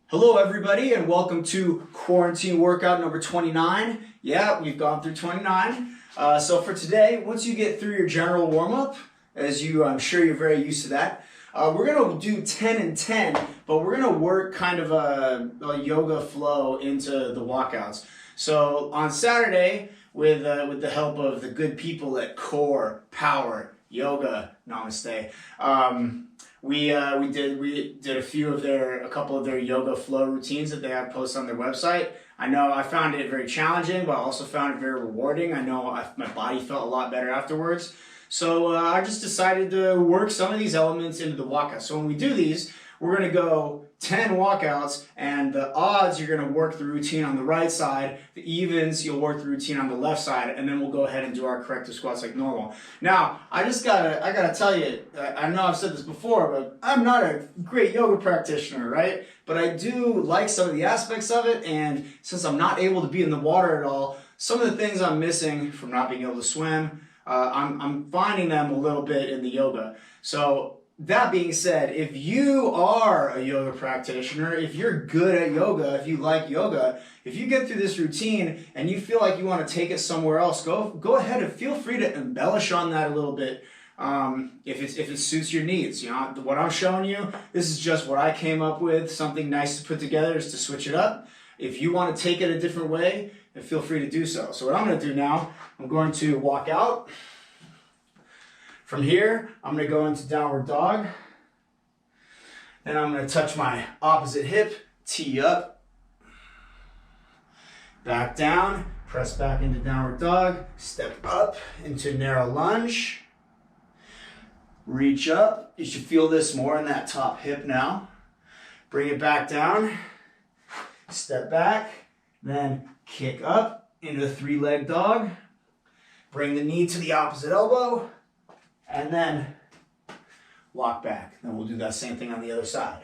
Hello everybody and welcome to quarantine workout number 29. Yeah, we've gone through 29. So for today, once you get through your general warm-up, I'm sure you're very used to that, we're going to do 10 and 10, but we're going to work kind of a yoga flow into the walkouts. So on Saturday, with the help of the good people at Core Power Yoga, Namaste, we did a couple of their yoga flow routines that they have posted on their website. I know I found it very challenging, but I also found it very rewarding. I know my body felt a lot better afterwards. So I just decided to work some of these elements into the walkout. So when we do these, we're going to go 10 walkouts, and the odds you're going to work the routine on the right side, the evens you'll work the routine on the left side, and then we'll go ahead and do our corrective squats like normal. Now, I gotta tell you, I know I've said this before, but I'm not a great yoga practitioner, right? But I do like some of the aspects of it, and since I'm not able to be in the water at all, some of the things I'm missing from not being able to swim, I'm finding them a little bit in the yoga. So that being said, if you are a yoga practitioner, if you're good at yoga, if you like yoga, if you get through this routine and you feel like you want to take it somewhere else, go ahead and feel free to embellish on that a little bit if it suits your needs. You know, what I'm showing you, this is just what I came up with, something nice to put together is to switch it up. If you want to take it a different way, then feel free to do so. So what I'm going to do now, I'm going to walk out. From here, I'm going to go into downward dog. Then I'm going to touch my opposite hip, tee up, back down, press back into downward dog, step up into narrow lunge, reach up. You should feel this more in that top hip now. Bring it back down, step back, then kick up into a three-leg dog. Bring the knee to the opposite elbow. And then walk back. Then we'll do that same thing on the other side.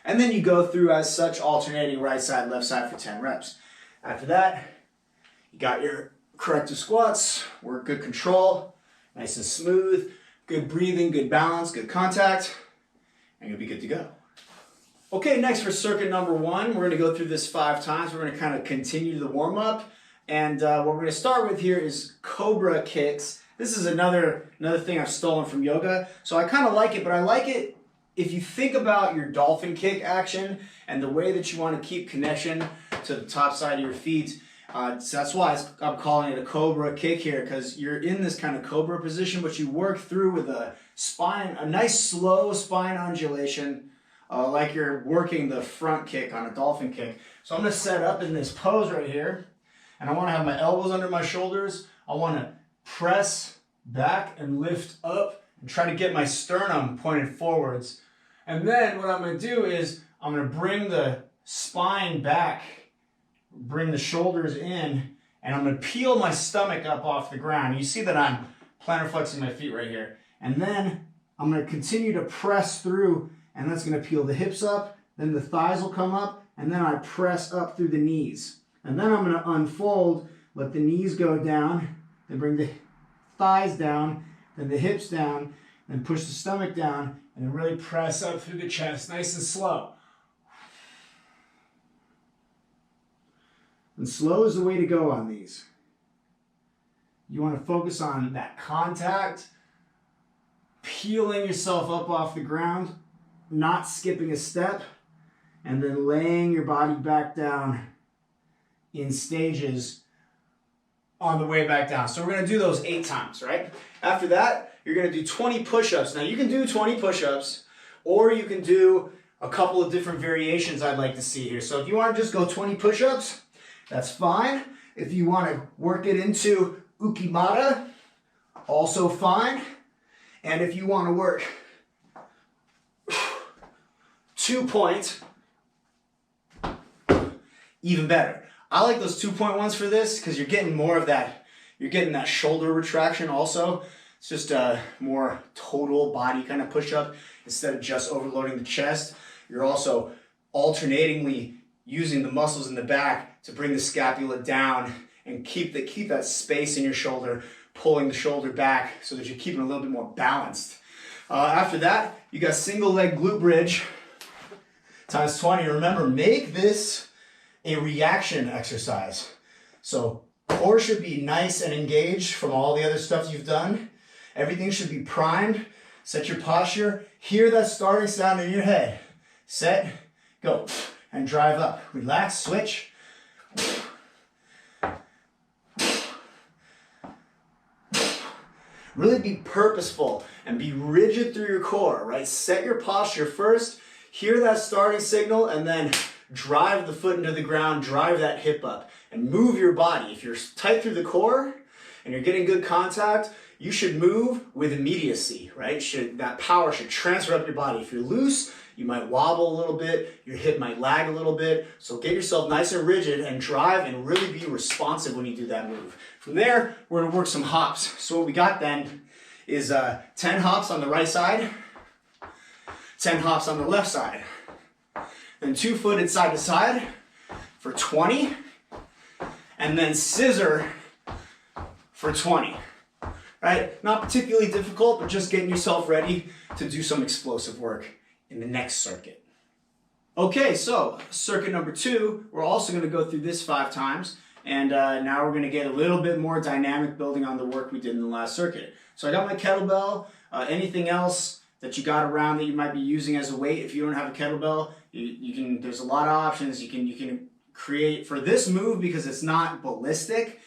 And then you go through as such, alternating right side, left side for 10 reps. After that, you got your corrective squats, work good control, nice and smooth, good breathing, good balance, good contact, and you'll be good to go. Okay, next for circuit number 1, we're going to go through this 5 times. We're going to kind of continue the warm-up. And what we're going to start with here is COBRA kicks. This is another thing I've stolen from yoga. So I kind of like it, but I like it if you think about your dolphin kick action and the way that you want to keep connection to the top side of your feet. So that's why I'm calling it a COBRA kick here, because you're in this kind of COBRA position, but you work through with a nice slow spine undulation, like you're working the front kick on a dolphin kick. So I'm going to set up in this pose right here, and I want to have my elbows under my shoulders. I want to press back and lift up and try to get my sternum pointed forwards. And then what I'm going to do is I'm going to bring the spine back, bring the shoulders in, and I'm going to peel my stomach up off the ground. You see that I'm plantar flexing my feet right here. And then I'm going to continue to press through, and that's going to peel the hips up, then the thighs will come up, and then I press up through the knees. And then I'm going to unfold, let the knees go down, then bring the thighs down, then the hips down, then push the stomach down, and then really press up through the chest, nice and slow. And slow is the way to go on these. You want to focus on that contact, peeling yourself up off the ground, not skipping a step, and then laying your body back down in stages on the way back down. So we're going to do those 8 times, right? After that, you're going to do 20 push-ups. Now you can do 20 push-ups, or you can do a couple of different variations I'd like to see here. So if you want to just go 20 push-ups, that's fine. If you want to work it into Ukimata, also fine. And if you want to work 2-point even better. I like those 2.1s for this because you're getting more of that, you're getting that shoulder retraction also. It's just a more total body kind of push-up instead of just overloading the chest. You're also alternatingly using the muscles in the back to bring the scapula down and keep that space in your shoulder, pulling the shoulder back so that you're keeping a little bit more balanced. After that, you got single leg glute bridge times 20. Remember, make this a reaction exercise. So core should be nice and engaged from all the other stuff you've done. Everything should be primed. Set your posture. Hear that starting sound in your head. Set, go, and drive up. Relax, switch. Really be purposeful and be rigid through your core, right? Set your posture first, hear that starting signal, and then drive the foot into the ground, drive that hip up, and move your body. If you're tight through the core and you're getting good contact, you should move with immediacy, right? That power should transfer up your body. If you're loose, you might wobble a little bit, your hip might lag a little bit, so get yourself nice and rigid and drive and really be responsive when you do that move. From there, we're gonna work some hops. So what we got then is 10 hops on the right side, 10 hops on the left side, then 2-footed side to side for 20, and then scissor for 20. Right? Not particularly difficult, but just getting yourself ready to do some explosive work in the next circuit. Okay, so circuit number 2, we're also going to go through this 5 times, and now we're going to get a little bit more dynamic building on the work we did in the last circuit. So I got my kettlebell. Anything else that you got around that you might be using as a weight, if you don't have a kettlebell, you can. There's a lot of options you can create for this move because it's not ballistic.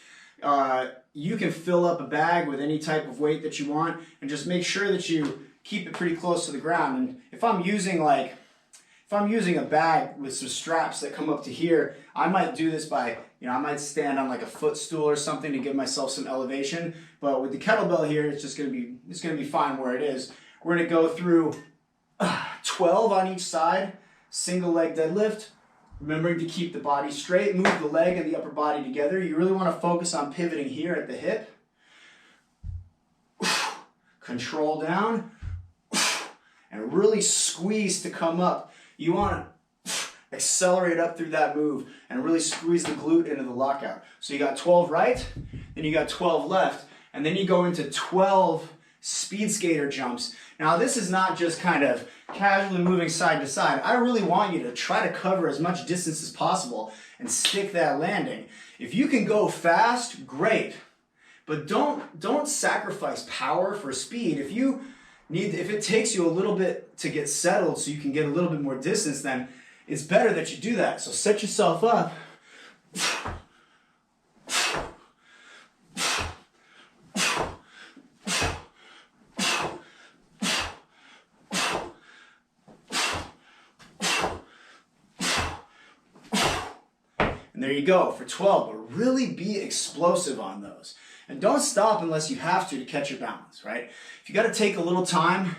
You can fill up a bag with any type of weight that you want and just make sure that you keep it pretty close to the ground. And if I'm using a bag with some straps that come up to here, I might do this by, I might stand on like a footstool or something to give myself some elevation. But with the kettlebell here, it's gonna be fine where it is. We're gonna go through 12 on each side, single leg deadlift. Remembering to keep the body straight, move the leg and the upper body together. You really want to focus on pivoting here at the hip. Control down. And really squeeze to come up. You want to accelerate up through that move and really squeeze the glute into the lockout. So you got 12 right, then you got 12 left, and then you go into 12 speed skater jumps. Now this is not just kind of casually moving side to side. I really want you to try to cover as much distance as possible and stick that landing. If you can go fast, great. But don't sacrifice power for speed. If it takes you a little bit to get settled so you can get a little bit more distance, then it's better that you do that. So set yourself up. And there you go for 12, but really be explosive on those. And don't stop unless you have to catch your balance, right? If you got to take a little time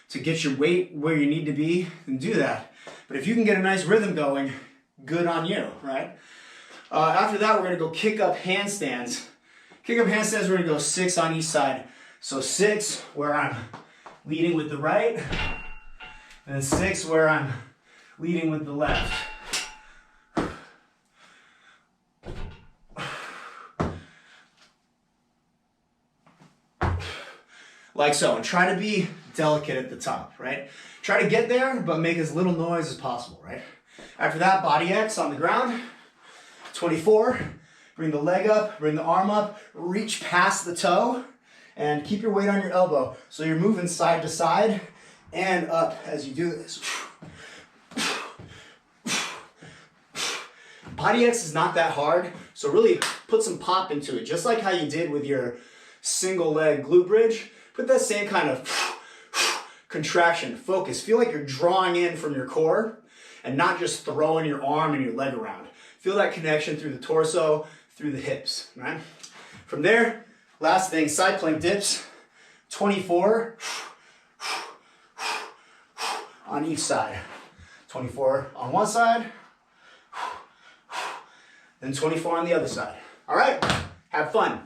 to get your weight where you need to be, then do that. But if you can get a nice rhythm going, good on you, right? After that, we're going to go kick up handstands. Kick up handstands, we're going to go 6 on each side. So 6 where I'm leading with the right, and then 6 where I'm leading with the left. Like so, and try to be delicate at the top, right? Try to get there, but make as little noise as possible, right? After that, body X on the ground, 24, bring the leg up, bring the arm up, reach past the toe, and keep your weight on your elbow. So you're moving side to side and up as you do this. Body X is not that hard, so really put some pop into it, just like how you did with your single leg glute bridge. Put that same kind of contraction, focus. Feel like you're drawing in from your core and not just throwing your arm and your leg around. Feel that connection through the torso, through the hips, right? From there, last thing, side plank dips, 24 on each side. 24 on one side, then 24 on the other side. All right, have fun.